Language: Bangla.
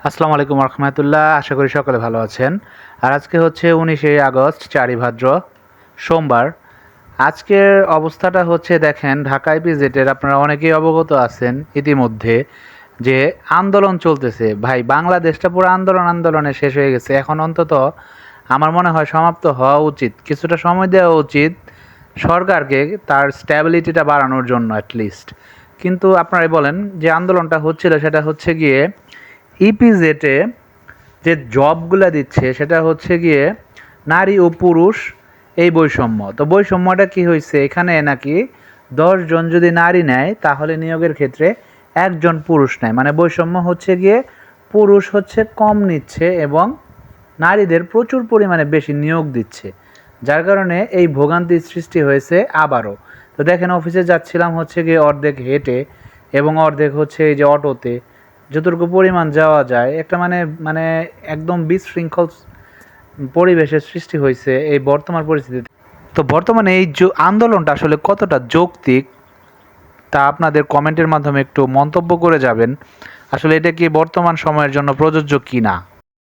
আসসালামু আলাইকুম রহমতুল্লাহ। আশা করি সকলে ভালো আছেন। আর আজকে হচ্ছে 19শে আগস্ট, 4ই ভাদ্র, সোমবার। আজকের অবস্থাটা হচ্ছে দেখেন, ঢাকা ইপিজেডের আপনারা অনেকেই অবগত আছেন ইতিমধ্যে যে আন্দোলন চলতেছে। ভাই, বাংলাদেশটা পুরো আন্দোলনে শেষ হয়ে গেছে। এখন অন্তত আমার মনে হয় সমাপ্ত হওয়া উচিত, কিছুটা সময় দেওয়া উচিত সরকারকে তার স্ট্যাবিলিটিটা বাড়ানোর জন্য অ্যাটলিস্ট। কিন্তু আপনারাই বলেন, যে আন্দোলনটা হচ্ছিল সেটা হচ্ছে গিয়ে ইপিজেটে যে জবগুলো দিচ্ছে সেটা হচ্ছে গিয়ে নারী ও পুরুষ এই বৈষম্য। তো বৈষম্যটা কি হয়েছে এখানে, নাকি 10 জন যদি নারী নেয় তাহলে নিয়োগের ক্ষেত্রে একজন পুরুষ নেয়। মানে বৈষম্য হচ্ছে গিয়ে পুরুষ হচ্ছে কম নিচ্ছে এবং নারীদের প্রচুর পরিমাণে বেশি নিয়োগ দিচ্ছে, যার কারণে এই ভোগান্তির সৃষ্টি হয়েছে আবারও। তো দেখেন, অফিসে যাচ্ছিলাম হচ্ছে গিয়ে অর্ধেক হেঁটে এবং অর্ধেক হচ্ছে এই যে অটোতে, যতটুকু পরিমাণ যাওয়া যায় একটা মানে মানে একদম বিশৃঙ্খল পরিবেশের সৃষ্টি হয়েছে এই বর্তমান পরিস্থিতিতে। তো বর্তমানে এই আন্দোলনটা আসলে কতটা যৌক্তিক তা আপনাদের কমেন্টের মাধ্যমে একটু মন্তব্য করে যাবেন। আসলে এটা কি বর্তমান সময়ের জন্য প্রযোজ্য কি না।